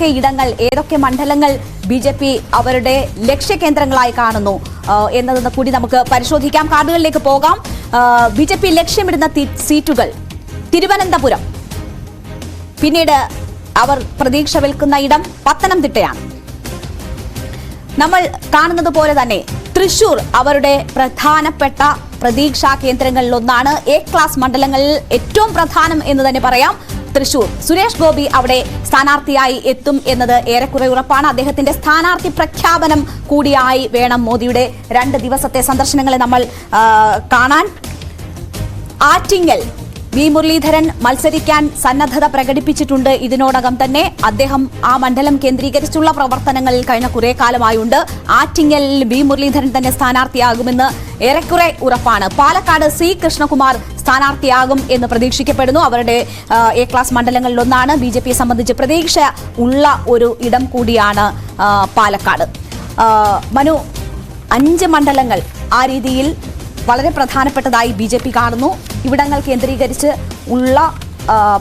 ഏതൊക്കെ ഇടങ്ങൾ ഏതൊക്കെ മണ്ഡലങ്ങൾ BJP അവരുടെ ലക്ഷ്യകേന്ദ്രങ്ങളായി കാണുന്നു എന്നതെന്ന് കൂടി നമുക്ക് പരിശോധിക്കാം. കാർഡുകളിലേക്ക് പോകാം. BJP ലക്ഷ്യമിടുന്ന സീറ്റുകൾ തിരുവനന്തപുരം, പിന്നീട് അവർ പ്രതീക്ഷ വെക്കുന്ന ഇടം പത്തനംതിട്ടയാണ്. നമ്മൾ കാണുന്നത് പോലെ തന്നെ തൃശൂർ അവരുടെ പ്രധാനപ്പെട്ട പ്രതീക്ഷാ കേന്ദ്രങ്ങളിലൊന്നാണ്. എ ക്ലാസ് മണ്ഡലങ്ങളിൽ ഏറ്റവും പ്രധാനം എന്ന് തന്നെ പറയാം തൃശൂർ. സുരേഷ് ഗോപി അവിടെ സ്ഥാനാർത്ഥിയായി എത്തും എന്നത് ഏറെക്കുറെ ഉറപ്പാണ്. അദ്ദേഹത്തിന്റെ സ്ഥാനാർത്ഥി പ്രഖ്യാപനം കൂടിയായി വേണം മോദിയുടെ 2 ദിവസത്തെ സന്ദർശനങ്ങളെ നമ്മൾ കാണാൻ. ആറ്റിങ്ങൽ വി മുരളീധരൻ മത്സരിക്കാൻ സന്നദ്ധത പ്രകടിപ്പിച്ചിട്ടുണ്ട്. ഇതിനോടകം തന്നെ അദ്ദേഹം ആ മണ്ഡലം കേന്ദ്രീകരിച്ചുള്ള പ്രവർത്തനങ്ങളിൽ കഴിഞ്ഞ കുറെ കാലമായുണ്ട്. ആറ്റിങ്ങലിൽ വി മുരളീധരൻ തന്നെ സ്ഥാനാർത്ഥിയാകുമെന്ന് ഏറെക്കുറെ ഉറപ്പാണ്. പാലക്കാട് C കൃഷ്ണകുമാർ സ്ഥാനാർത്ഥിയാകും എന്ന് പ്രതീക്ഷിക്കപ്പെടുന്നു. അവരുടെ എ ക്ലാസ് മണ്ഡലങ്ങളിലൊന്നാണ്. BJPയെ സംബന്ധിച്ച് പ്രതീക്ഷ ഉള്ള ഒരു ഇടം കൂടിയാണ് പാലക്കാട്. മനു, 5 മണ്ഡലങ്ങൾ ആ രീതിയിൽ വളരെ പ്രധാനപ്പെട്ടതായി BJP കാണുന്നു. ഇവിടങ്ങൾ കേന്ദ്രീകരിച്ച് ഉള്ള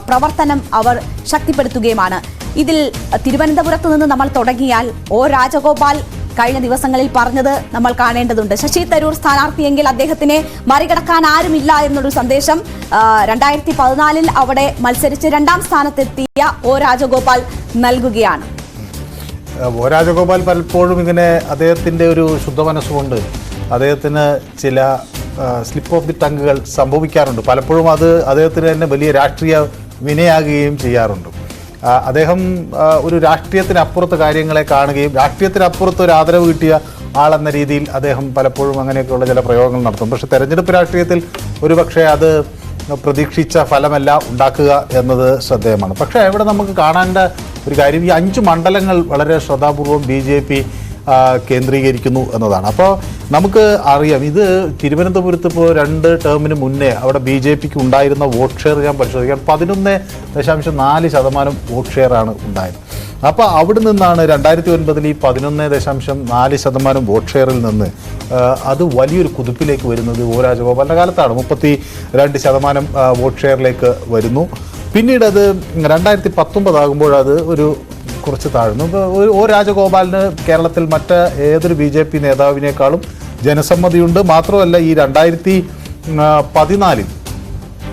പ്രവർത്തനം അവർ ശക്തിപ്പെടുത്തുകയുമാണ്. ഇതിൽ തിരുവനന്തപുരത്ത് നിന്ന് നമ്മൾ തുടങ്ങിയാൽ രാജഗോപാൽ കഴിഞ്ഞ ദിവസങ്ങളിൽ പറഞ്ഞത് നമ്മൾ കാണേണ്ടതുണ്ട്. ശശി തരൂർ സ്ഥാനാർത്ഥിയെങ്കിൽ അദ്ദേഹത്തിനെ മറികടക്കാൻ ആരുമില്ല എന്നൊരു സന്ദേശം 2014 അവിടെ മത്സരിച്ച് 2ാം സ്ഥാനത്തെത്തിയ രാജഗോപാൽ നൽകുകയാണ്. രാജഗോപാൽ പലപ്പോഴും ഇങ്ങനെ അദ്ദേഹത്തിൻ്റെ ഒരു ശുദ്ധമനസ്സുകൊണ്ട് അദ്ദേഹത്തിന് ചില സ്ലിപ്പ് ഓഫ് ദി ടങ്ങുകൾ സംഭവിക്കാറുണ്ട്. പലപ്പോഴും അത് അദ്ദേഹത്തിന് തന്നെ വലിയ രാഷ്ട്രീയ വിനയാകുകയും ചെയ്യാറുണ്ട്. അദ്ദേഹം ഒരു രാഷ്ട്രീയത്തിനപ്പുറത്ത് കാര്യങ്ങളെ കാണുകയും രാഷ്ട്രീയത്തിനപ്പുറത്ത് ഒരു ആദരവ് കിട്ടിയ ആളെന്ന രീതിയിൽ അദ്ദേഹം പലപ്പോഴും അങ്ങനെയൊക്കെയുള്ള ചില പ്രയോഗങ്ങൾ നടത്തും. പക്ഷേ തെരഞ്ഞെടുപ്പ് രാഷ്ട്രീയത്തിൽ ഒരുപക്ഷെ അത് പ്രതീക്ഷിച്ച ഫലമല്ല ഉണ്ടാക്കുക എന്നത് ശ്രദ്ധേയമാണ്. പക്ഷേ ഇവിടെ നമുക്ക് കാണേണ്ട ഒരു കാര്യം, ഈ 5 മണ്ഡലങ്ങൾ വളരെ ശ്രദ്ധാപൂർവം BJP കേന്ദ്രീകരിക്കുന്നു എന്നതാണ്. അപ്പോൾ നമുക്ക് അറിയാം, ഇത് തിരുവനന്തപുരത്ത് ഇപ്പോൾ 2 ടേമിന് മുന്നേ അവിടെ BJPക്ക് ഉണ്ടായിരുന്ന വോട്ട് ഷെയർ ഞാൻ പരിശോധിക്കാം. 11.4% വോട്ട് ഷെയറാണ് ഉണ്ടായത്. അപ്പോൾ അവിടെ നിന്നാണ് 2009 ഈ 11.4% വോട്ട് ഷെയറിൽ നിന്ന് അത് വലിയൊരു കുതിപ്പിലേക്ക് വരുന്നത് രാജഗോപാലിൻ്റെ കാലത്താണ്. 32% വോട്ട് ഷെയറിലേക്ക് വരുന്നു. പിന്നീട് അത് 2019 ആകുമ്പോൾ അത് കുറച്ച് താഴ്ന്നു. രാജഗോപാലിന് കേരളത്തിൽ ഏതൊരു BJP നേതാവിനേക്കാളും ജനസമ്മതിയുണ്ട്. മാത്രമല്ല ഈ 2014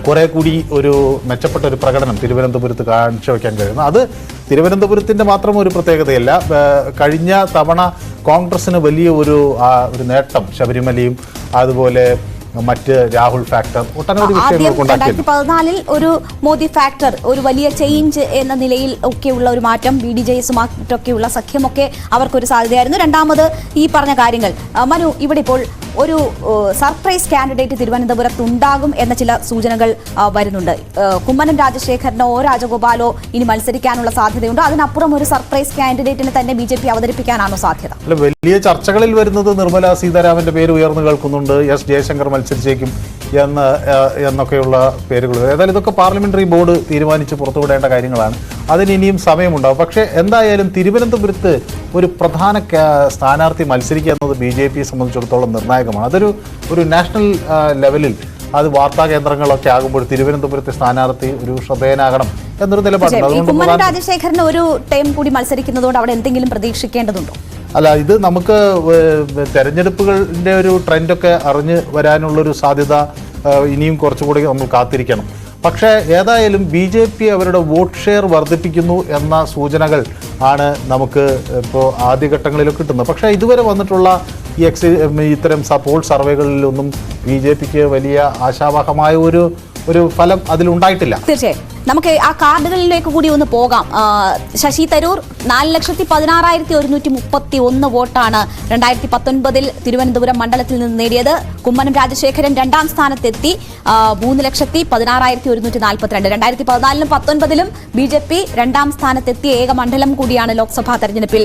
കുറെ കൂടി ഒരു മെച്ചപ്പെട്ട ഒരു പ്രകടനം തിരുവനന്തപുരത്ത് കാഴ്ചവെക്കാൻ കഴിയുന്നു. അത് തിരുവനന്തപുരത്തിൻ്റെ മാത്രം ഒരു പ്രത്യേകതയല്ല. കഴിഞ്ഞ തവണ കോൺഗ്രസിന് വലിയ ഒരു നേട്ടം ശബരിമലയും അതുപോലെ മറ്റ് രാഹുൽ ഫാക്ടർ ഒട്ടനവധി വിഷയങ്ങൾ 2014 ഒരു മോദി ഫാക്ടർ, ഒരു വലിയ ചേഞ്ച് എന്ന നിലയിൽ ഒക്കെയുള്ള ഒരു മാറ്റം, BDJSുമായിട്ടൊക്കെയുള്ള സഖ്യമൊക്കെ അവർക്കൊരു സാധ്യതയായിരുന്നു. രണ്ടാമത് ഈ പറഞ്ഞ കാര്യങ്ങൾ. മനു, ഇവിടെ ഇപ്പോൾ ഒരു സർപ്രൈസ് കാൻഡിഡേറ്റ് തിരുവനന്തപുരത്ത് ഉണ്ടാകും എന്ന ചില സൂചനകൾ വരുന്നുണ്ട്. കുമ്മനം രാജശേഖരനോ രാജഗോപാലോ ഇനി മത്സരിക്കാനുള്ള സാധ്യതയുണ്ടോ? അതിനപ്പുറം ഒരു സർപ്രൈസ് കാൻഡിഡേറ്റിനെ തന്നെ BJP അവതരിപ്പിക്കാനാണോ സാധ്യത? വലിയ ചർച്ചകളിൽ വരുന്നത് നിർമ്മല സീതാരാമന്റെ പേര് ഉയർന്നു കേൾക്കുന്നുണ്ട്. S ജയശങ്കർ മത്സരിച്ചേക്കും എന്നൊക്കെയുള്ള പേരുകൾ. ഏതായാലും ഇതൊക്കെ പാർലമെന്ററി ബോർഡ് തീരുമാനിച്ച് പുറത്തുവിടേണ്ട കാര്യങ്ങളാണ്. അതിന് ഇനിയും സമയമുണ്ടാകും. പക്ഷേ എന്തായാലും തിരുവനന്തപുരത്ത് ഒരു പ്രധാന സ്ഥാനാർത്ഥി മത്സരിക്കുക എന്നത് BJPയെ സംബന്ധിച്ചിടത്തോളം നിർണായകമാണ്. ഒരു നാഷണൽ ലെവലിൽ അത് വാർത്താ കേന്ദ്രങ്ങളൊക്കെ ആകുമ്പോൾ തിരുവനന്തപുരത്തെ സ്ഥാനാർത്ഥി ഒരു ശ്രദ്ധേയനാകണം എന്നൊരു നിലപാടുണ്ട്. അതുകൊണ്ട് രാജശേഖരന് ഒരു ടൈം കൂടി മത്സരിക്കുന്നതുകൊണ്ട് അവിടെ എന്തെങ്കിലും പ്രതീക്ഷിക്കേണ്ടതുണ്ടോ? അല്ല, ഇത് നമുക്ക് തെരഞ്ഞെടുപ്പുകളുടെ ഒരു ട്രെൻഡൊക്കെ അറിഞ്ഞ് വരാനുള്ളൊരു സാധ്യത ഇനിയും കുറച്ചുകൂടി നമ്മൾ കാത്തിരിക്കണം. പക്ഷേ ഏതായാലും BJP അവരുടെ വോട്ട് ഷെയർ വർദ്ധിപ്പിക്കുന്നു എന്ന സൂചനകൾ ആണ് നമുക്ക് ഇപ്പോൾ ആദ്യഘട്ടങ്ങളിലൊക്കെ കിട്ടുന്നത്. പക്ഷേ ഇതുവരെ വന്നിട്ടുള്ള ഇത്തരം പോൾ സർവേകളിലൊന്നും BJPക്ക് വലിയ ആശാവഹമായ ഒരു ഫലം അതിലുണ്ടായിട്ടില്ല. തീർച്ചയായും നമുക്ക് ആ കാർഡുകളിലേക്ക് കൂടി ഒന്ന് പോകാം. ശശി തരൂർ 4,16,131 വോട്ടാണ് 2019 തിരുവനന്തപുരം മണ്ഡലത്തിൽ നിന്ന് നേടിയത്. കുമ്മനം രാജശേഖരൻ 2ാം സ്ഥാനത്തെത്തി 3,16,142. 2014 19 BJP 2ാം സ്ഥാനത്തെത്തിയ ഏക മണ്ഡലം കൂടിയാണ് ലോക്സഭാ തെരഞ്ഞെടുപ്പിൽ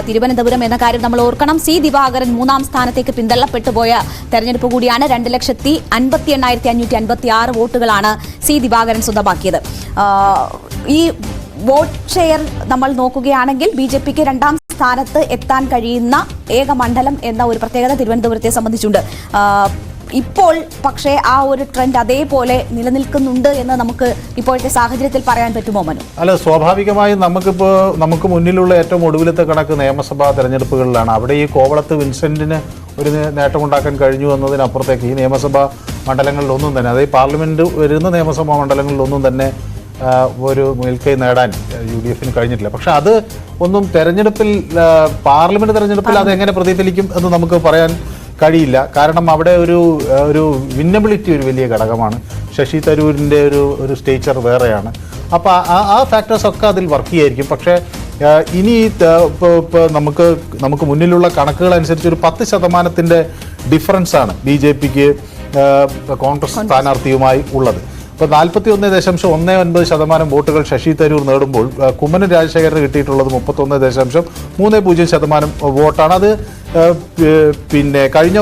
തിരുവനന്തപുരം എന്ന കാര്യം നമ്മൾ ഓർക്കണം. C ദിവാകരൻ 3ാം സ്ഥാനത്തേക്ക് പിന്തള്ളപ്പെട്ടു പോയ തെരഞ്ഞെടുപ്പ് കൂടിയാണ്. 2,58,556 വോട്ടുകളാണ് C ദിവാകരൻ സ്വന്തമാക്കിയത്. ഈ വോട്ട് ഷെയർ നമ്മൾ നോക്കുകയാണെങ്കിൽ BJPക്ക് 2ാം സ്ഥാനത്ത് എത്താൻ കഴിയുന്ന ഏക മണ്ഡലം എന്ന ഒരു പ്രത്യേകത തിരുവനന്തപുരത്തെ സംബന്ധിച്ചുണ്ട്. ഇപ്പോൾ പക്ഷേ ആ ഒരു ട്രെൻഡ് അതേപോലെ നിലനിൽക്കുന്നുണ്ട് എന്ന് നമുക്ക് ഇപ്പോഴത്തെ സാഹചര്യത്തിൽ പറയാൻ പറ്റുമോ മനു? അല്ല, സ്വാഭാവികമായും നമുക്ക് മുന്നിലുള്ള ഏറ്റവും ഒടുവിലത്തെ കണക്ക് നിയമസഭാ തെരഞ്ഞെടുപ്പുകളിലാണ്. അവിടെ ഈ കോവളത്ത് വിൻസെന്റിന് ഒരു നേട്ടമുണ്ടാക്കാൻ കഴിഞ്ഞു എന്നതിനപ്പുറത്തേക്ക് ഈ നിയമസഭാ മണ്ഡലങ്ങളിലൊന്നും തന്നെ, അതായത് പാർലമെന്റ് വരുന്ന നിയമസഭാ മണ്ഡലങ്ങളിലൊന്നും തന്നെ ഒരു മേൽക്കൈ നേടാൻ UDF കഴിഞ്ഞിട്ടില്ല. പക്ഷെ അത് ഒന്നും തെരഞ്ഞെടുപ്പിൽ, പാർലമെന്റ് തെരഞ്ഞെടുപ്പിൽ അതെങ്ങനെ പ്രതിഫലിക്കും എന്ന് നമുക്ക് പറയാൻ കഴിയില്ല. കാരണം അവിടെ ഒരു വിന്നബിലിറ്റി ഒരു വലിയ ഘടകമാണ്. ശശി തരൂരിൻ്റെ ഒരു സ്റ്റേച്ചർ വേറെയാണ്. അപ്പോൾ ആ ഫാക്ടേഴ്സ് ഒക്കെ അതിൽ വർക്ക് ചെയ്യായിരിക്കും. പക്ഷേ ഇനി ഇപ്പോൾ നമുക്ക് മുന്നിലുള്ള കണക്കുകൾ അനുസരിച്ച് ഒരു 10% ഡിഫറൻസാണ് BJPക്ക് കോൺഗ്രസ് സ്ഥാനാർത്ഥിയുമായി ഉള്ളത്. ഇപ്പോൾ 41.19% വോട്ടുകൾ ശശി തരൂർ നേടുമ്പോൾ കുമ്മനം രാജശേഖരന് കിട്ടിയിട്ടുള്ളത് 31.30% വോട്ടാണ്. അത് പിന്നെ കഴിഞ്ഞ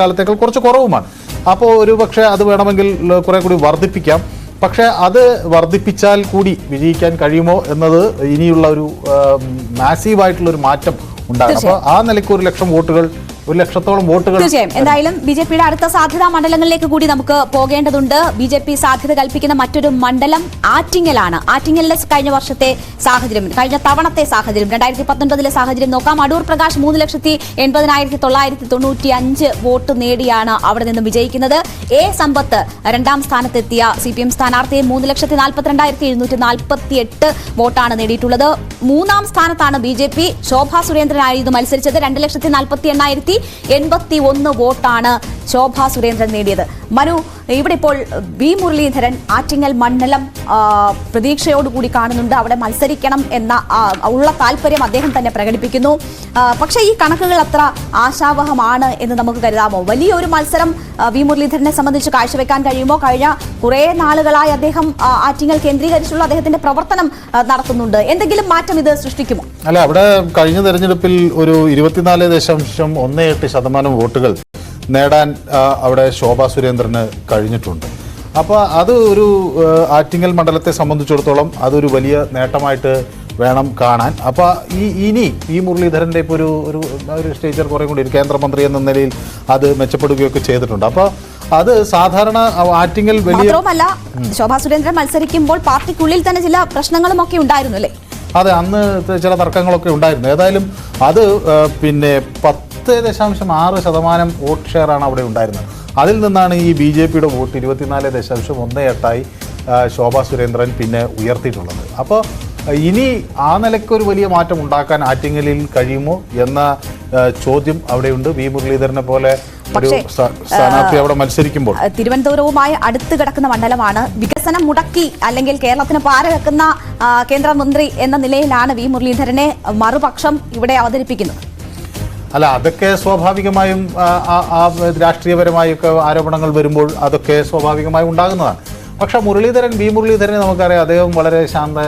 കാലത്തേക്കാൾ കുറച്ച് കുറവുമാണ്. അപ്പോൾ ഒരു പക്ഷേ അത് വേണമെങ്കിൽ കുറെ കൂടി വർദ്ധിപ്പിക്കാം. പക്ഷേ അത് വർദ്ധിപ്പിച്ചാൽ കൂടി വിജയിക്കാൻ കഴിയുമോ എന്നത് ഇനിയുള്ള ഒരു മാസീവായിട്ടുള്ളൊരു മാറ്റം ഉണ്ടാകും. അപ്പോൾ ആ നിലയ്ക്ക് 1 ലക്ഷം വോട്ടുകൾ, 1 ലക്ഷത്തോളം വോട്ടുകൾ. തീർച്ചയായും. എന്തായാലും BJPയുടെ അടുത്ത സാധ്യതാ മണ്ഡലങ്ങളിലേക്ക് കൂടി നമുക്ക് പോകേണ്ടതുണ്ട്. BJP സാധ്യത കൽപ്പിക്കുന്ന മറ്റൊരു മണ്ഡലം ആറ്റിങ്ങലാണ്. ആറ്റിങ്ങലിലെ കഴിഞ്ഞ വർഷത്തെ സാഹചര്യം, കഴിഞ്ഞ തവണത്തെ സാഹചര്യം, 2019 സാഹചര്യം നോക്കാം. അടൂർ പ്രകാശ് 3,80,995 വോട്ട് നേടിയാണ് അവിടെ നിന്നും വിജയിക്കുന്നത്. A സമ്പത്ത് രണ്ടാം സ്ഥാനത്തെത്തിയ CPM സ്ഥാനാർത്ഥിയെ 3,42,748 വോട്ടാണ് നേടിയിട്ടുള്ളത്. മൂന്നാം സ്ഥാനത്താണ് BJP. ശോഭാ സുരേന്ദ്രനായിരുന്നു മത്സരിച്ചത്. 2,48,081 വോട്ടാണ് ശോഭാ സുരേന്ദ്രൻ നേടിയത്. മനു, ഇവിടെ ഇപ്പോൾ വി മുരളീധരൻ ആറ്റിങ്ങൽ മണ്ഡലം പ്രതീക്ഷയോടുകൂടി കാണുന്നുണ്ട്. അവിടെ മത്സരിക്കണം എന്ന ഉള്ള താല്പര്യം അദ്ദേഹം തന്നെ പ്രകടിപ്പിക്കുന്നു. പക്ഷേ ഈ കണക്കുകൾ അത്ര ആശാവഹമാണ് എന്ന് നമുക്ക് കരുതാമോ? വലിയൊരു മത്സരം വി മുരളീധരനെ സംബന്ധിച്ച് കാഴ്ചവെക്കാൻ കഴിയുമോ? കഴിഞ്ഞ കുറേ നാളുകളായി അദ്ദേഹം ആറ്റിങ്ങൽ കേന്ദ്രീകരിച്ചുള്ള അദ്ദേഹത്തിന്റെ പ്രവർത്തനം നടത്തുന്നുണ്ട്. എന്തെങ്കിലും മാറ്റം ഇത് സൃഷ്ടിക്കുമോ? അല്ല, അവിടെ കഴിഞ്ഞ തെരഞ്ഞെടുപ്പിൽ ഒരു 24.18% വോട്ടുകൾ നേടാൻ അവിടെ ശോഭാ സുരേന്ദ്രന് കഴിഞ്ഞിട്ടുണ്ട്. അപ്പോൾ അത് ഒരു ആറ്റിങ്ങൽ മണ്ഡലത്തെ സംബന്ധിച്ചിടത്തോളം അതൊരു വലിയ നേട്ടമായിട്ട് വേണം കാണാൻ. അപ്പോൾ ഇനി ഈ മുരളീധരൻ്റെ ഇപ്പോൾ ഒരു സ്റ്റേച്ചർ കുറേ കൂടി ഒരു കേന്ദ്രമന്ത്രി എന്ന നിലയിൽ അത് മെച്ചപ്പെടുകയൊക്കെ ചെയ്തിട്ടുണ്ട്. അപ്പോൾ അത് സാധാരണ ആറ്റിങ്ങൽ വലിയ, മാത്രമല്ല ശോഭാ സുരേന്ദ്രൻ മത്സരിക്കുമ്പോൾ പാർട്ടിക്കുള്ളിൽ തന്നെ ചില പ്രശ്നങ്ങളും ഒക്കെ ഉണ്ടായിരുന്നു അല്ലേ? അതെ, അന്ന് ചില തർക്കങ്ങളൊക്കെ ഉണ്ടായിരുന്നു. ഏതായാലും അത് പിന്നെ 10.6% വോട്ട് ഷെയറാണ് അവിടെ ഉണ്ടായിരുന്നത്. അതിൽ നിന്നാണ് ഈ BJPയുടെ വോട്ട് 24.18 ശോഭാ സുരേന്ദ്രൻ പിന്നെ ഉയർത്തിയിട്ടുള്ളത്. അപ്പോൾ ഇനി ആ നിലയ്ക്കൊരു വലിയ മാറ്റം ഉണ്ടാക്കാൻ ആറ്റിങ്ങലിൽ കഴിയുമോ എന്ന ചോദ്യം അവിടെയുണ്ട്. വി മുരളീധരനെ പോലെ ഒരു സ്ഥാനാർത്ഥി അവിടെ മത്സരിക്കുമ്പോൾ തിരുവനന്തപുരവുമായി അടുത്ത് കിടക്കുന്ന മണ്ഡലമാണ്. വികസനം മുടക്കി അല്ലെങ്കിൽ കേരളത്തിന് പാര വെക്കുന്ന കേന്ദ്രമന്ത്രി എന്ന നിലയിലാണ് വി മുരളീധരനെ മറുപക്ഷം ഇവിടെ അവതരിപ്പിക്കുന്നത്. അല്ല, അതൊക്കെ സ്വാഭാവികമായും രാഷ്ട്രീയപരമായൊക്കെ ആരോപണങ്ങൾ വരുമ്പോൾ അതൊക്കെ സ്വാഭാവികമായും ഉണ്ടാകുന്നതാണ്. പക്ഷേ വി മുരളീധരനെ നമുക്കറിയാം, അദ്ദേഹം വളരെ ശാന്ത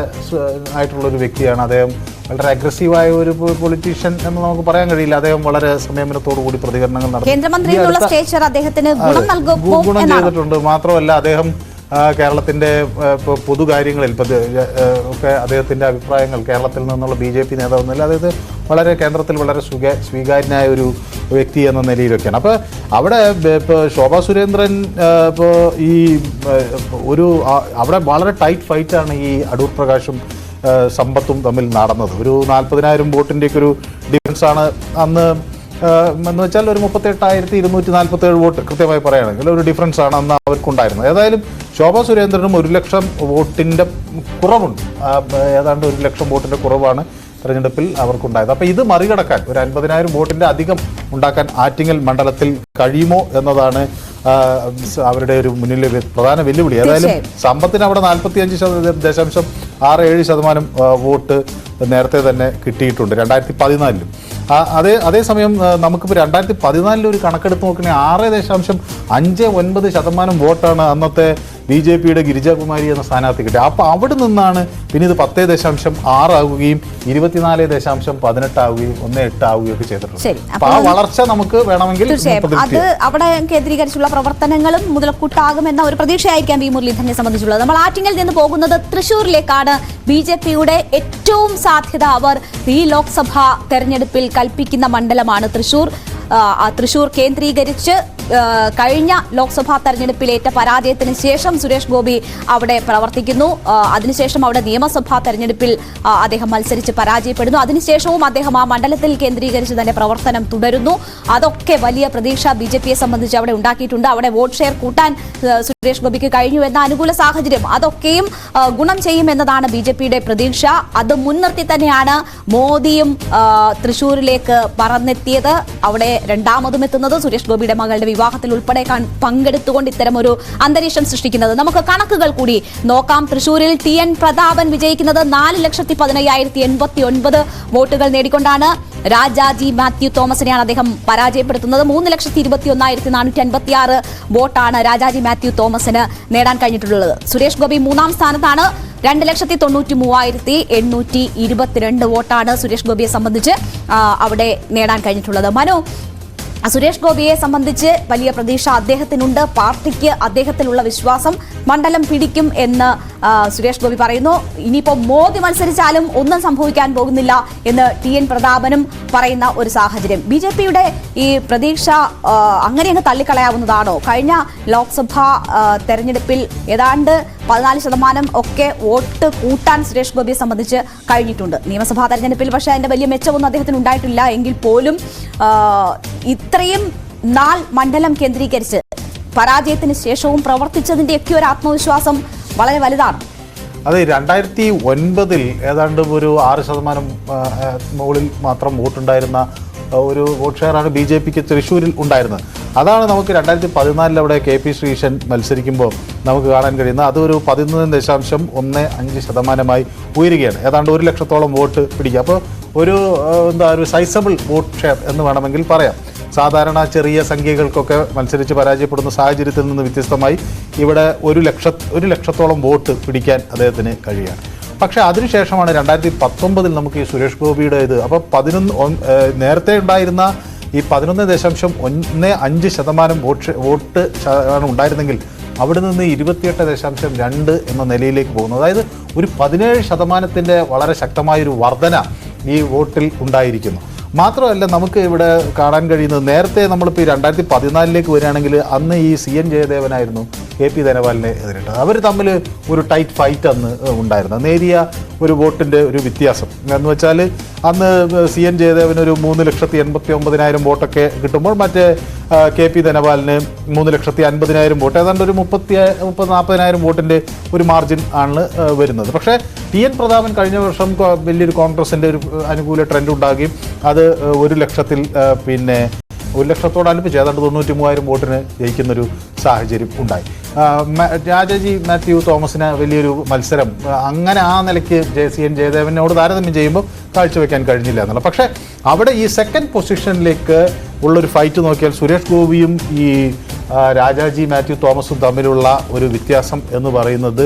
ആയിട്ടുള്ളൊരു വ്യക്തിയാണ്. അദ്ദേഹം വളരെ അഗ്രസീവായ ഒരു പൊളിറ്റീഷ്യൻ എന്ന് നമുക്ക് പറയാൻ കഴിയില്ല. അദ്ദേഹം വളരെ സംയമനത്തോടു കൂടി പ്രതികരണങ്ങൾ നടത്തി ഗുണം ചെയ്തിട്ടുണ്ട്. മാത്രമല്ല, അദ്ദേഹം കേരളത്തിൻ്റെ പൊതുകാര്യങ്ങളിൽ ഒക്കെ അദ്ദേഹത്തിൻ്റെ അഭിപ്രായങ്ങൾ കേരളത്തിൽ നിന്നുള്ള BJP നേതാവെന്നില്ല, അതായത് വളരെ കേന്ദ്രത്തിൽ വളരെ സ്വീകാര്യനായ ഒരു വ്യക്തി എന്ന നിലയിലൊക്കെയാണ്. അപ്പോൾ അവിടെ ഇപ്പോൾ ശോഭാ സുരേന്ദ്രൻ ഇപ്പോൾ അവിടെ വളരെ ടൈറ്റ് ഫൈറ്റാണ് ഈ അടൂർ പ്രകാശും സമ്പത്തും തമ്മിൽ നടന്നത്. ഒരു 40,000 വോട്ടിൻ്റെയൊക്കെ ഒരു ഡിഫറൻസാണ് അന്ന് എന്ന് വെച്ചാൽ ഒരു 38,247 വോട്ട് കൃത്യമായി പറയുകയാണെങ്കിൽ ഒരു ഡിഫറൻസാണ് അന്ന് അവർക്കുണ്ടായിരുന്നത്. ഏതായാലും ശോഭാ സുരേന്ദ്രനും 1 ലക്ഷം വോട്ടിൻ്റെ കുറവുണ്ട്. ഏതാണ്ട് 1 ലക്ഷം വോട്ടിൻ്റെ കുറവാണ് തെരഞ്ഞെടുപ്പിൽ അവർക്കുണ്ടായത്. അപ്പോൾ ഇത് മറികടക്കാൻ ഒരു 50,000 വോട്ടിൻ്റെ അധികം ഉണ്ടാക്കാൻ ആറ്റിങ്ങൽ മണ്ഡലത്തിൽ കഴിയുമോ എന്നതാണ് അവരുടെ ഒരു മുന്നിലെ പ്രധാന വെല്ലുവിളി. ഏതായാലും സമ്പത്തിന് അവിടെ 45.67% വോട്ട് നേരത്തെ തന്നെ കിട്ടിയിട്ടുണ്ട് 2014-ലും. അതേസമയം നമുക്കിപ്പോൾ 2014 ഒരു കണക്കെടുത്ത് നോക്കുകയാണെങ്കിൽ 6.59% വോട്ടാണ് അന്നത്തെ BJPയുടെ ഗിരിജാകുമാരി എന്ന സ്ഥാനാർത്ഥി കിട്ടിയത്. അപ്പോൾ അവിടെ നിന്നാണ് പിന്നെ ഇത് 10.6 ആവുകയും 24.18 ആവുകയും 18 ആവുകയും ഒക്കെ ചെയ്തിട്ടുണ്ട്. അപ്പോൾ ആ വളർച്ച നമുക്ക് വേണമെങ്കിൽ അത് അവിടെ കേന്ദ്രീകരിച്ചുള്ള പ്രവർത്തനങ്ങളും മുതൽക്കൂട്ടാകുമെന്ന ഒരു പ്രതീക്ഷയായിരിക്കാം വി മുരളീധരനെ സംബന്ധിച്ചുള്ളത്. നമ്മൾ ആറ്റിങ്ങൽ നിന്ന് പോകുന്നത് തൃശ്ശൂരിലേക്കാണ്. BJPയുടെ ഏറ്റവും സാധ്യത അവർ ഈ ലോക്സഭാ തെരഞ്ഞെടുപ്പിൽ കൽപ്പിക്കുന്ന മണ്ഡലമാണ് തൃശ്ശൂർ. തൃശ്ശൂർ കേന്ദ്രീകരിച്ച് കഴിഞ്ഞ ലോക്സഭാ തെരഞ്ഞെടുപ്പിലേറ്റ പരാജയത്തിന് ശേഷം സുരേഷ് ഗോപി അവിടെ പ്രവർത്തിക്കുന്നു. അതിനുശേഷം അവിടെ നിയമസഭാ തെരഞ്ഞെടുപ്പിൽ അദ്ദേഹം മത്സരിച്ച് പരാജയപ്പെടുന്നു. അതിനുശേഷവും അദ്ദേഹം ആ മണ്ഡലത്തിൽ കേന്ദ്രീകരിച്ച് തന്നെ പ്രവർത്തനം തുടരുന്നു. അതൊക്കെ വലിയ പ്രതീക്ഷ BJPയെ സംബന്ധിച്ച് അവിടെ ഉണ്ടാക്കിയിട്ടുണ്ട്. അവിടെ വോട്ട് ഷെയർ കൂട്ടാൻ സുരേഷ് ഗോപിക്ക് കഴിഞ്ഞു എന്ന അനുകൂല സാഹചര്യം അതൊക്കെയും ഗുണം ചെയ്യുമെന്നതാണ് BJPയുടെ പ്രതീക്ഷ. അത് മുൻനിർത്തി തന്നെയാണ് മോദിയും തൃശ്ശൂരിലേക്ക് പറന്നെത്തിയത്. അവിടെ രണ്ടാമതും എത്തുന്നത് സുരേഷ് ഗോപിയുടെ മകളുടെ വിവാഹത്തിൽ ഉൾപ്പെടെ പങ്കെടുത്തുകൊണ്ട് ഇത്തരമൊരു അന്തരീക്ഷം സൃഷ്ടിക്കുന്നത്. നമുക്ക് കണക്കുകൾ കൂടി നോക്കാം. തൃശ്ശൂരിൽ TN പ്രതാപൻ വിജയിക്കുന്നത് 4,15,089 വോട്ടുകൾ നേടിക്കൊണ്ടാണ്. രാജാജി മാത്യു തോമസിനെയാണ് അദ്ദേഹം പരാജയപ്പെടുത്തുന്നത്. 3,21,456 വോട്ടാണ് രാജാജി മാത്യു തോമസിന് നേടാൻ കഴിഞ്ഞിട്ടുള്ളത്. സുരേഷ് ഗോപി മൂന്നാം സ്ഥാനത്താണ്. 2,93,822 വോട്ടാണ് സുരേഷ് ഗോപിയെ സംബന്ധിച്ച് അവിടെ നേടാൻ കഴിഞ്ഞിട്ടുള്ളത്. മനു, സുരേഷ് ഗോപിയെ സംബന്ധിച്ച് വലിയ പ്രതീക്ഷ അദ്ദേഹത്തിനുണ്ട്. പാർട്ടിക്ക് അദ്ദേഹത്തിലുള്ള വിശ്വാസം മണ്ഡലം പിടിക്കും എന്ന് സുരേഷ് ഗോപി പറയുന്നു. ഇനിയിപ്പോൾ മോദി മത്സരിച്ചാലും ഒന്നും സംഭവിക്കാൻ പോകുന്നില്ല എന്ന് TN പ്രതാപനും പറയുന്ന ഒരു സാഹചര്യം. BJPയുടെ ഈ പ്രതീക്ഷ അങ്ങനെ അങ്ങ് തള്ളിക്കളയാവുന്നതാണോ? കഴിഞ്ഞ ലോക്സഭാ തെരഞ്ഞെടുപ്പിൽ ഏതാണ്ട് 14% ഒക്കെ വോട്ട് കൂട്ടാൻ സുരേഷ് ഗോപിയെ സംബന്ധിച്ച് കഴിഞ്ഞിട്ടുണ്ട്. നിയമസഭാ തെരഞ്ഞെടുപ്പിൽ പക്ഷേ അതിന്റെ വലിയ മെച്ചമൊന്നും അദ്ദേഹത്തിന് ഉണ്ടായിട്ടില്ല. എങ്കിൽ പോലും ഇത്രയും നാൾ മണ്ഡലം കേന്ദ്രീകരിച്ച് പരാജയത്തിന് ശേഷവും പ്രവർത്തിച്ചതിന്റെയൊക്കെ ഒരു ആത്മവിശ്വാസം വളരെ വലുതാണ്. അതെ, 2009 ഏതാണ്ട് ഒരു 6% മുകളിൽ മാത്രം വോട്ടുണ്ടായിരുന്ന ഒരു വോട്ട് ഷെയറാണ് BJPക്ക് തൃശ്ശൂരിൽ ഉണ്ടായിരുന്നത്. അതാണ് നമുക്ക് 2014 അവിടെ KP ശ്രീശൻ മത്സരിക്കുമ്പോൾ നമുക്ക് കാണാൻ കഴിയുന്നത്. അതൊരു 11.15% ഉയരുകയാണ്. ഏതാണ്ട് 1 ലക്ഷത്തോളം വോട്ട് പിടിക്കുക. അപ്പോൾ ഒരു സൈസബിൾ വോട്ട് ഷെയർ എന്ന് വേണമെങ്കിൽ പറയാം. സാധാരണ ചെറിയ സംഖ്യകൾക്കൊക്കെ മത്സരിച്ച് പരാജയപ്പെടുന്ന സാഹചര്യത്തിൽ നിന്ന് വ്യത്യസ്തമായി ഇവിടെ 1 ലക്ഷത്തോളം വോട്ട് പിടിക്കാൻ അദ്ദേഹത്തിന് കഴിയുകയാണ്. പക്ഷേ അതിനുശേഷമാണ് 2019 നമുക്ക് ഈ സുരേഷ് ഗോപിയുടെ ഇത് അപ്പോൾ നേരത്തെ ഉണ്ടായിരുന്ന ഈ 11.15% വോട്ട് ശതമാനം ഉണ്ടായിരുന്നെങ്കിൽ അവിടെ നിന്ന് 28.2 എന്ന നിലയിലേക്ക് പോകുന്നു. അതായത് ഒരു 17% വളരെ ശക്തമായൊരു വർധന ഈ വോട്ടിൽ ഉണ്ടായിരിക്കുന്നു. മാത്രമല്ല നമുക്ക് ഇവിടെ കാണാൻ കഴിയുന്നത് നേരത്തെ നമ്മളിപ്പോൾ ഈ 2014 വരികയാണെങ്കിൽ അന്ന് ഈ CN ജയദേവനായിരുന്നു KP ധനപാലിനെ എതിരിട്ടത്. അവർ തമ്മിൽ ഒരു ടൈറ്റ് ഫൈറ്റ് അന്ന് ഉണ്ടായിരുന്നു. നേരിയ ഒരു വോട്ടിൻ്റെ ഒരു വ്യത്യാസം എന്ന് വെച്ചാൽ അന്ന് CN ജയദേവന് ഒരു 3,89,000 വോട്ടൊക്കെ കിട്ടുമ്പോൾ മറ്റേ KP ധനപാലിന് 3,50,000 വോട്ട്, ഏതാണ്ട് ഒരു 30,000-40,000 വോട്ടിൻ്റെ ഒരു മാർജിൻ ആണ് വരുന്നത്. പക്ഷേ TN പ്രതാപൻ കഴിഞ്ഞ വർഷം വലിയൊരു കോൺഗ്രസിൻ്റെ ഒരു അനുകൂല ട്രെൻഡ് ഉണ്ടാകുകയും അത് 1 ലക്ഷത്തിൽ 1 ലക്ഷത്തോടടുപ്പിച്ച് ഏതാണ്ട് 93,000 വോട്ടിന് ജയിക്കുന്നൊരു സാഹചര്യം ഉണ്ടായി. രാജാജി മാത്യു തോമസിന് വലിയൊരു മത്സരം അങ്ങനെ ആ നിലയ്ക്ക് CN ജയദേവനോട് താരതമ്യം ചെയ്യുമ്പോൾ കാഴ്ചവെക്കാൻ കഴിഞ്ഞില്ല എന്നുള്ള. പക്ഷേ അവിടെ ഈ സെക്കൻഡ് പൊസിഷനിലേക്ക് ഉള്ളൊരു ഫൈറ്റ് നോക്കിയാൽ സുരേഷ് ഗോപിയും ഈ രാജാജി മാത്യു തോമസും തമ്മിലുള്ള ഒരു വ്യത്യാസം എന്ന് പറയുന്നത്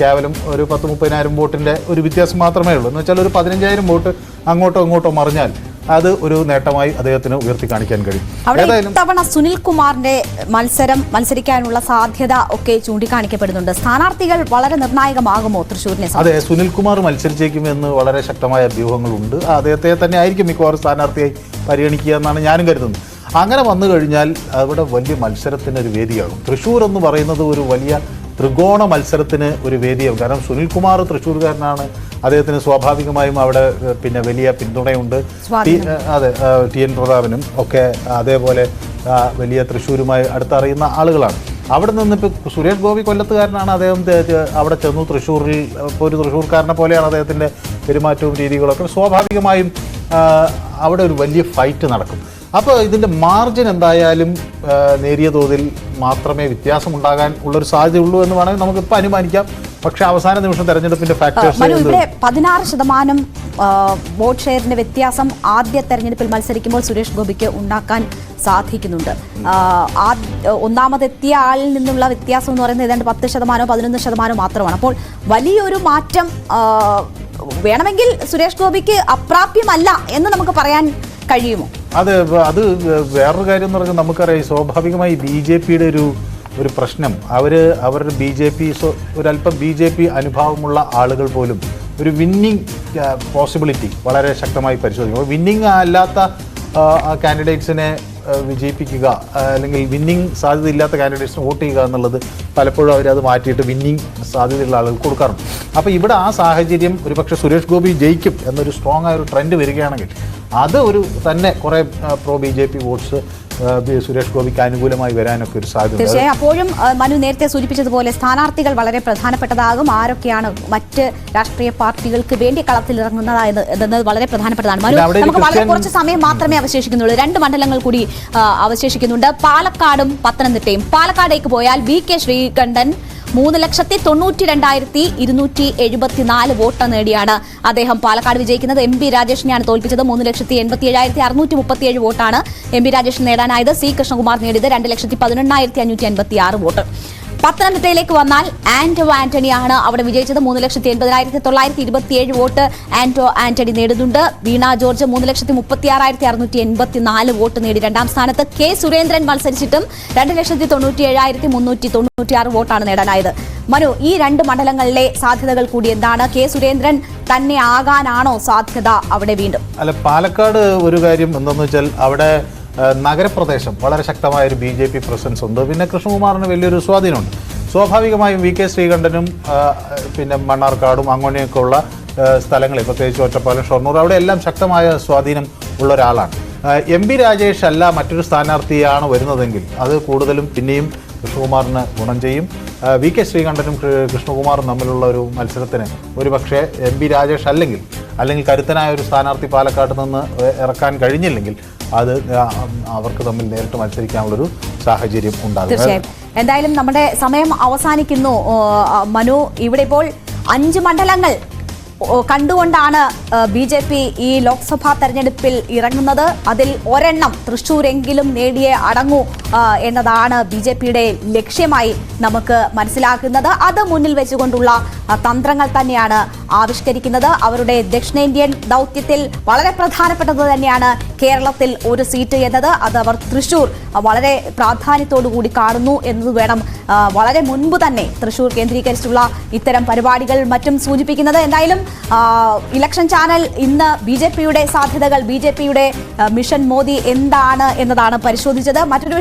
കേവലം ഒരു 10-30,000 വോട്ടിൻ്റെ ഒരു വ്യത്യാസം മാത്രമേ ഉള്ളൂ. എന്ന് വെച്ചാൽ ഒരു 15,000 വോട്ട് അങ്ങോട്ടോ ഇങ്ങോട്ടോ മറിഞ്ഞാൽ അത് ഒരു നേട്ടമായി അദ്ദേഹത്തിന് ഉയർത്തി കാണിക്കാൻ കഴിയും. ഇത്തവണ സുനിൽ കുമാറിന്റെ മത്സരിക്കാനുള്ള സാധ്യത ഒക്കെ ചൂണ്ടിക്കാണിക്കപ്പെടുന്നുണ്ട്. സ്ഥാനാർത്ഥികൾ വളരെ നിർണായകമാകുമോ തൃശ്ശൂരിനെ? അതെ, സുനിൽ കുമാർ മത്സരിച്ചേക്കുമെന്ന് വളരെ ശക്തമായ വ്യൂഹങ്ങളുണ്ട്. അദ്ദേഹത്തെ തന്നെ ആയിരിക്കും മിക്കവാറും സ്ഥാനാർത്ഥിയായി പരിഗണിക്കുക എന്നാണ് ഞാനും കരുതുന്നത്. അങ്ങനെ വന്നു കഴിഞ്ഞാൽ അവിടെ വലിയ മത്സരത്തിനൊരു വേദിയാകും. തൃശ്ശൂർ എന്ന് പറയുന്നത് ഒരു വലിയ ത്രികോണ മത്സരത്തിന് ഒരു വേദിയാകും. കാരണം സുനിൽ കുമാർ തൃശ്ശൂർകാരനാണ്. അദ്ദേഹത്തിന് സ്വാഭാവികമായും അവിടെ വലിയ പിന്തുണയുണ്ട്. അതെ, TN പ്രതാപനും ഒക്കെ അതേപോലെ വലിയ തൃശ്ശൂരുമായി അടുത്തറിയുന്ന ആളുകളാണ്. അവിടെ നിന്നിപ്പോൾ സുരേഷ് ഗോപി കൊല്ലത്തുകാരനാണ്. അദ്ദേഹം അവിടെ ചെന്നു തൃശ്ശൂരിൽ ഇപ്പോൾ ഒരു തൃശ്ശൂർക്കാരനെ പോലെയാണ് അദ്ദേഹത്തിൻ്റെ പെരുമാറ്റവും രീതികളൊക്കെ. സ്വാഭാവികമായും അവിടെ ഒരു വലിയ ഫൈറ്റ് നടക്കും. അപ്പോൾ ഇതിൻ്റെ മാർജിൻ എന്തായാലും നേരിയ തോതിൽ മാത്രമേ വ്യത്യാസമുണ്ടാകാൻ ഉള്ളൊരു സാധ്യതയുള്ളൂ എന്ന് വേണമെങ്കിൽ നമുക്കിപ്പോൾ അനുമാനിക്കാം. പക്ഷേ അവസാന നിമിഷം തെരഞ്ഞെടുപ്പിൻ്റെ ഫാക്ടേഴ്സ് 16% വോട്ട് ഷെയറിന്റെ വ്യത്യാസം ആദ്യ തെരഞ്ഞെടുപ്പിൽ മത്സരിക്കുമ്പോൾ സുരേഷ് ഗോപിക്ക് ഉണ്ടാക്കാൻ സാധിക്കുന്നുണ്ട്. ഒന്നാമതെത്തിയ ആളിൽ നിന്നുള്ള വ്യത്യാസം എന്ന് പറയുന്നത് ഏതാണ്ട് 10%-11% മാത്രമാണ്. അപ്പോൾ വലിയൊരു മാറ്റം വേണമെങ്കിൽ സുരേഷ് ഗോപിക്ക് അപ്രാപ്യമല്ല എന്ന് നമുക്ക് പറയാൻ കഴിയുമോ? അത് വേറൊരു കാര്യം എന്ന് പറഞ്ഞാൽ നമുക്കറിയാം, സ്വാഭാവികമായി BJPയുടെ ഒരു പ്രശ്നം അവരുടെ ഒരല്പം BJP അനുഭാവമുള്ള ആളുകൾ പോലും ഒരു വിന്നിങ് പോസിബിലിറ്റി വളരെ ശക്തമായി പരിശോധിക്കും. വിന്നിങ് അല്ലാത്ത കാൻഡിഡേറ്റ്സിനെ വിജയിപ്പിക്കുക, അല്ലെങ്കിൽ വിന്നിങ് സാധ്യതയില്ലാത്ത കാൻഡിഡേറ്റ്സിന് വോട്ട് ചെയ്യുക എന്നുള്ളത് പലപ്പോഴും അവരത് മാറ്റിയിട്ട് വിന്നിങ് സാധ്യതയുള്ള ആളുകൾ കൊടുക്കാറുണ്ട്. അപ്പോൾ ഇവിടെ ആ സാഹചര്യം ഒരുപക്ഷെ സുരേഷ് ഗോപി ജയിക്കും എന്നൊരു സ്ട്രോങ് ആയ ഒരു ട്രെൻഡ് വരികയാണെങ്കിൽ അത് ഒരു തന്നെ കുറേ പ്രോ BJP വോട്ട്സ് സുരേഷ് ഗോപിക്ക് അനുകൂലമായി വരാനൊക്കെ ഒരു സാധ്യത. തീർച്ചയായും. അപ്പോഴും മനു നേരത്തെ സൂചിപ്പിച്ചതുപോലെ സ്ഥാനാർത്ഥികൾ വളരെ പ്രധാനപ്പെട്ടതാകും. ആരൊക്കെയാണ് മറ്റ് രാഷ്ട്രീയ പാർട്ടികൾക്ക് വേണ്ടി കളത്തിലിറങ്ങുന്നത് വളരെ പ്രധാനപ്പെട്ടതാണ്. മനു, നമുക്ക് വളരെ കുറച്ച് സമയം മാത്രമേ അവശേഷിക്കുന്നുള്ളൂ. 2 മണ്ഡലങ്ങൾ കൂടി അവശേഷിക്കുന്നുണ്ട്, പാലക്കാടും പത്തനംതിട്ടയും. പാലക്കാടേക്ക് പോയാൽ VK ശ്രീകണ്ഠൻ 3,92,274 വോട്ട് നേടിയാണ് അദ്ദേഹം പാലക്കാട് വിജയിക്കുന്നത്. MP രാജേഷിനെയാണ് തോൽപ്പിച്ചത്. 3,87,637 വോട്ടാണ് MP രാജേഷിന് നേടാനായത്. C കൃഷ്ണകുമാർ നേടിയത് 2,11,556 വോട്ട്. പത്തനംതിട്ടയിലേക്ക് വന്നാൽ ആന്റോ ആന്റണിയാണ് അവിടെ വിജയിച്ചത്. 3,80,927 വോട്ട് ആന്റണി നേടുന്നുണ്ട്. വീണ ജോർജ് 3,36,684 വോട്ട് നേടി 2ാം സ്ഥാനത്ത്. K സുരേന്ദ്രൻ മത്സരിച്ചിട്ടും 2,97,396 വോട്ടാണ് നേടാനായത്. മനു, ഈ 2 മണ്ഡലങ്ങളിലെ സാധ്യതകൾ കൂടി എന്താണ്? K സുരേന്ദ്രൻ തന്നെ ആകാനാണോ സാധ്യത അവിടെ വീണ്ടും? അല്ല, പാലക്കാട് ഒരു കാര്യം എന്താണെന്ന് വെച്ചാൽ അവിടെ നഗരപ്രദേശം വളരെ ശക്തമായ ഒരു BJP പ്രസൻസ് ഉണ്ട്. പിന്നെ കൃഷ്ണകുമാറിന് വലിയൊരു സ്വാധീനമുണ്ട്. സ്വാഭാവികമായും VK ശ്രീകണ്ഠനും പിന്നെ മണ്ണാർക്കാടും അങ്ങനെയൊക്കെ ഉള്ള സ്ഥലങ്ങളിൽ, പ്രത്യേകിച്ച് ഒറ്റപ്പാലം, ഷൊർണൂർ, അവിടെ എല്ലാം ശക്തമായ സ്വാധീനം ഉള്ള ഒരാളാണ്. MP രാജേഷ് അല്ല മറ്റൊരു സ്ഥാനാർത്ഥിയാണ് വരുന്നതെങ്കിൽ അത് കൂടുതലും പിന്നെയും കൃഷ്ണകുമാറിന് ഗുണം ചെയ്യും. VK ശ്രീകണ്ഠനും കൃഷ്ണകുമാറും തമ്മിലുള്ള ഒരു മത്സരത്തിന് ഒരു പക്ഷേ MP രാജേഷ് അല്ലെങ്കിൽ കരുത്തനായ ഒരു സ്ഥാനാർത്ഥി പാലക്കാട് നിന്ന് ഇറക്കാൻ കഴിഞ്ഞില്ലെങ്കിൽ അത് അവർക്ക് തമ്മിൽ നേരിട്ട് മത്സരിക്കാനുള്ളൊരു സാഹചര്യം ഉണ്ടാകും. തീർച്ചയായും. എന്തായാലും നമ്മുടെ സമയം അവസാനിക്കുന്നു. മനു, ഇവിടെ ഇപ്പോൾ 5 മണ്ഡലങ്ങൾ കണ്ടുകൊണ്ടാണ് BJP ഈ ലോക്സഭാ തെരഞ്ഞെടുപ്പിൽ ഇറങ്ങുന്നത്. അതിൽ ഒരെണ്ണം തൃശ്ശൂരെങ്കിലും നേടിയേ അടങ്ങൂ എന്നതാണ് BJPയുടെ ലക്ഷ്യമായി നമുക്ക് മനസ്സിലാക്കുന്നത്. അത് മുന്നിൽ വെച്ചുകൊണ്ടുള്ള തന്ത്രങ്ങൾ തന്നെയാണ് ആവിഷ്കരിക്കുന്നത്. അവരുടെ ദക്ഷിണേന്ത്യൻ ദൗത്യത്തിൽ വളരെ പ്രധാനപ്പെട്ടത് തന്നെയാണ് കേരളത്തിൽ ഒരു സീറ്റ് എന്നത്. അത് അവർ തൃശ്ശൂർ വളരെ പ്രാധാന്യത്തോടു കൂടി കാണുന്നു എന്നത് വേണം വളരെ മുൻപ് തന്നെ തൃശ്ശൂർ കേന്ദ്രീകരിച്ചുള്ള ഇത്തരം പരിപാടികൾ മറ്റും സൂചിപ്പിക്കുന്നത്. എന്തായാലും ഇലക്ഷൻ ചാനൽ ഇന്ന് BJPയുടെ സാധ്യതകൾ, BJPയുടെ മിഷൻ മോദി എന്താണ് എന്നതാണ് പരിശോധിച്ചത്. മറ്റൊരു